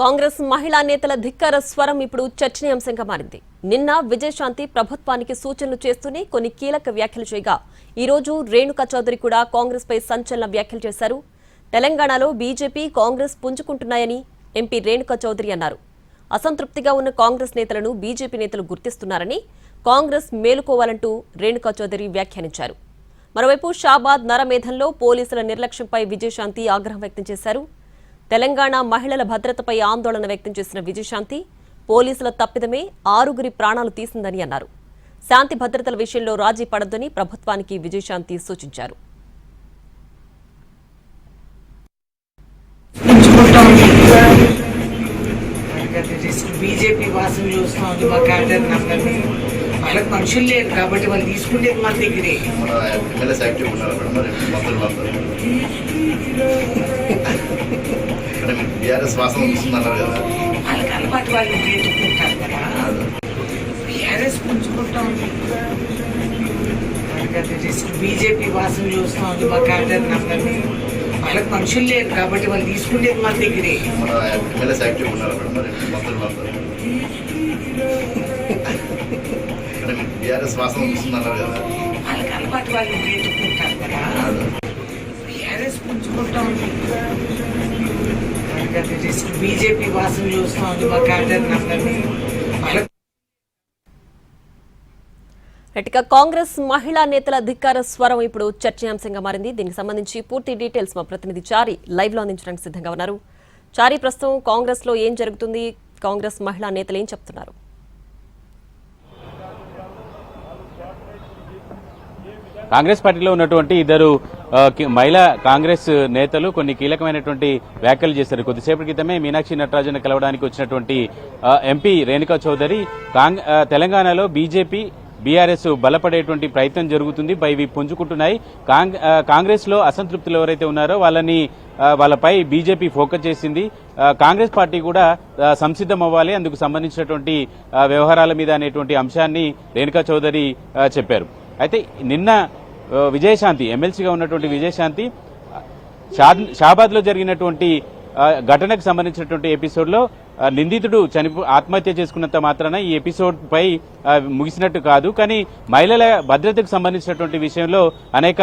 కాంగ్రెస్ మహిళా నేతల ధిక్కార స్వరం ఇప్పుడు చర్చనీయాంశంగా మారింది. నిన్న విజయశాంతి ప్రభుత్వానికి సూచనలు చేస్తూనే కొన్ని కీలక వ్యాఖ్యలు చేయగా ఈ రోజు రేణుకా చౌదరి కూడా కాంగ్రెస్ పై సంచలన వ్యాఖ్యలు చేశారు. తెలంగాణలో బీజేపీ కాంగ్రెస్ పుంజుకుంటున్నాయని ఎంపీ రేణుకా చౌదరి అన్నారు. అసంతృప్తిగా ఉన్న కాంగ్రెస్ నేతలను బీజేపీ నేతలు గుర్తిస్తున్నారని, కాంగ్రెస్ మేలుకోవాలంటూ రేణుకా చౌదరి వ్యాఖ్యానించారు. మరోవైపు షాబాద్ నరమేధంలో పోలీసుల నిర్లక్ష్యంపై విజయశాంతి ఆగ్రహం వ్యక్తం చేశారు. తెలంగాణ మహిళల భద్రతపై ఆందోళన వ్యక్తం చేసిన విజయశాంతి పోలీసుల తప్పిదమే 6 ప్రాణాలు తీసిందని అన్నారు. శాంతి భద్రతల విషయంలో రాజీ పడొద్దని ప్రభుత్వానికి విజయశాంతి సూచించారు. బీజేపీ వాసన చూస్తాం మా క్యాడర్ నంబర్ని వాళ్ళకి మనుషులు లేరు కాబట్టి వాళ్ళు తీసుకుంటేది మన దగ్గరే. వాళ్ళకి అలవాటు వాళ్ళు పెట్టుకుంటారు కదా, బీఆర్ఎస్ పుంజుకుంటాం. బీజేపీ వాసన చూస్తాం మా క్యాడర్ నంబర్ని వాళ్ళకి మనుషులు లేరు కాబట్టి వాళ్ళు తీసుకుంటేది మన దగ్గరే. వాళ్ళకి అలవాటు వాళ్ళు పెట్టుకుంటారు కదా, బీఆర్ఎస్ పుంజుకుంటాం. బీజేపీ వాసన చూస్తాం మా క్యాడర్ నంబర్ని వాళ్ళకి. ఇక కాంగ్రెస్ మహిళా నేతల ధిక్కార స్వరం ఇప్పుడు చర్చనీయాంశంగా మారింది. దీనికి సంబంధించి పూర్తి డీటెయిల్స్ మా ప్రతినిధి చారి లైవ్ లో అందించడానికి సిద్ధంగా ఉన్నారు. చారి, ప్రస్తుతం కాంగ్రెస్ లో ఏం జరుగుతుంది? కాంగ్రెస్ మహిళా నేతలు ఏం చెప్తున్నారు? కాంగ్రెస్ పార్టీలో ఉన్నటువంటి ఇద్దరు మహిళా కాంగ్రెస్ నేతలు కొన్ని కీలకమైనటువంటి వ్యాఖ్యలు చేశారు. కొద్దిసేపటి క్రితమే మీనాక్షి నటరాజన్ కలవడానికి వచ్చినటువంటి ఎంపీ రేణుకా చౌదరి తెలంగాణలో బీజేపీ బీఆర్ఎస్ బలపడేటువంటి ప్రయత్నం జరుగుతుంది, ఇవి పుంజుకుంటున్నాయి. కాంగ్రెస్ లో అసంతృప్తులు ఎవరైతే ఉన్నారో వాళ్ళపై బీజేపీ ఫోకస్ చేసింది. కాంగ్రెస్ పార్టీ కూడా సంసిద్ధం అవ్వాలి, అందుకు సంబంధించినటువంటి వ్యవహారాల మీద అనేటువంటి అంశాన్ని రేణుకా చౌదరి చెప్పారు. అయితే నిన్న విజయశాంతి ఎమ్మెల్సీగా ఉన్నటువంటి విజయశాంతి షాబాద్ లో జరిగినటువంటి ఘటనకు సంబంధించినటువంటి ఎపిసోడ్లో నిందితుడు ఆత్మహత్య చేసుకున్నంత మాత్రాన ఈ ఎపిసోడ్ పై ముగిసినట్టు కాదు, కానీ మహిళల భద్రతకు సంబంధించినటువంటి విషయంలో అనేక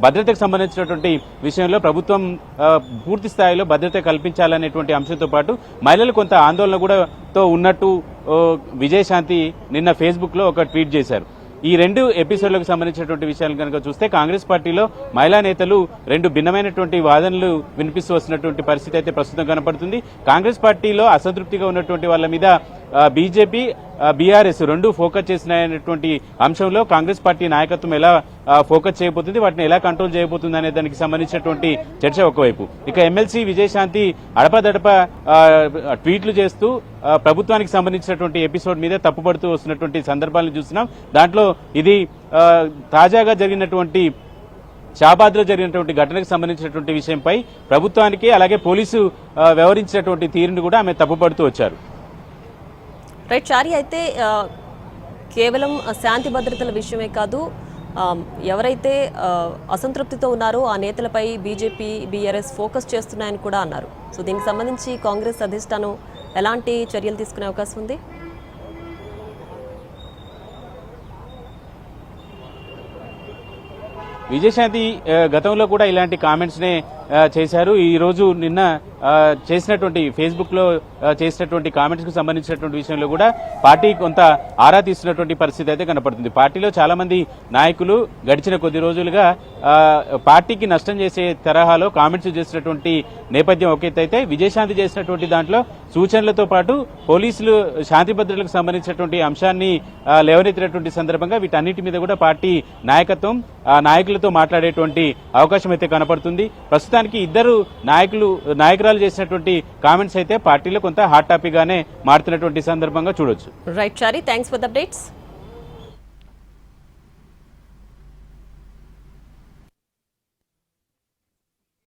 భద్రతకు సంబంధించినటువంటి విషయంలో ప్రభుత్వం పూర్తి స్థాయిలో భద్రత కల్పించాలనేటువంటి అంశంతో పాటు మహిళలు కొంత ఆందోళన కూడా ఉన్నట్టు విజయశాంతి నిన్న ఫేస్బుక్ లో ఒక ట్వీట్ చేశారు. ఈ 2 ఎపిసోడ్లకు సంబంధించినటువంటి విషయాలు కనుక చూస్తే కాంగ్రెస్ పార్టీలో మహిళా నేతలు 2 భిన్నమైనటువంటి వాదనలు వినిపిస్తూ వస్తున్నటువంటి పరిస్థితి అయితే ప్రస్తుతం కనపడుతుంది. కాంగ్రెస్ పార్టీలో అసంతృప్తిగా ఉన్నటువంటి వాళ్ళ మీద బీజేపీ బీఆర్ఎస్ 2 ఫోకస్ చేసినటువంటి అంశంలో కాంగ్రెస్ పార్టీ నాయకత్వం ఎలా ఫోకస్ చేయబోతుంది, వాటిని ఎలా కంట్రోల్ చేయబోతుంది అనే దానికి సంబంధించినటువంటి చర్చ ఒకవైపు. ఇక ఎమ్మెల్సీ విజయశాంతి అడపదడప ట్వీట్లు చేస్తూ ప్రభుత్వానికి సంబంధించినటువంటి ఎపిసోడ్ మీద తప్పుపడుతూ వస్తున్నటువంటి సందర్భాలను చూస్తున్నాం. దాంట్లో ఇది తాజాగా జరిగినటువంటి షాబాద్ లో జరిగినటువంటి ఘటనకు సంబంధించినటువంటి విషయంపై ప్రభుత్వానికి అలాగే పోలీసు వ్యవహరించినటువంటి తీరును కూడా ఆమె తప్పుపడుతూ వచ్చారు. రైట్ చారి, అయితే కేవలం శాంతి భద్రతల విషయమే కాదు, ఎవరైతే అసంతృప్తితో ఉన్నారో ఆ నేతలపై బీజేపీ బీఆర్ఎస్ ఫోకస్ చేస్తున్నాయని కూడా అన్నారు. సో దీనికి సంబంధించి కాంగ్రెస్ అధిష్టానం ఎలాంటి చర్యలు తీసుకునే అవకాశం ఉంది? విజయశాంతి గతంలో కూడా ఇలాంటి కామెంట్స్ నే చేశారు. ఈ రోజు నిన్న చేసినటువంటి ఫేస్బుక్ లో చేసినటువంటి కామెంట్స్ కు సంబంధించినటువంటి విషయంలో కూడా పార్టీ కొంత ఆరా తీస్తున్నటువంటి పరిస్థితి అయితే కనపడుతుంది. పార్టీలో చాలా మంది నాయకులు గడిచిన కొద్ది రోజులుగా పార్టీకి నష్టం చేసే తరహాలో కామెంట్స్ చేసినటువంటి నేపథ్యం ఒకెత్తైతే విజయశాంతి చేసినటువంటి దాంట్లో సూచనలతో పాటు పోలీసులు శాంతి భద్రతలకు సంబంధించినటువంటి అంశాన్ని లేవనెత్తినటువంటి సందర్భంగా వీటన్నిటి మీద కూడా పార్టీ నాయకత్వం నాయకులతో మాట్లాడేటువంటి అవకాశం అయితే కనపడుతుంది. ప్రస్తుతానికి ఇద్దరు నాయకురాలు చేసినటువంటి కామెంట్స్ అయితే పార్టీలో కొంత హాట్ టాపిక్ గానే మారుతున్నటువంటి సందర్భంగా చూడొచ్చు. Right Chari, thanks for the updates.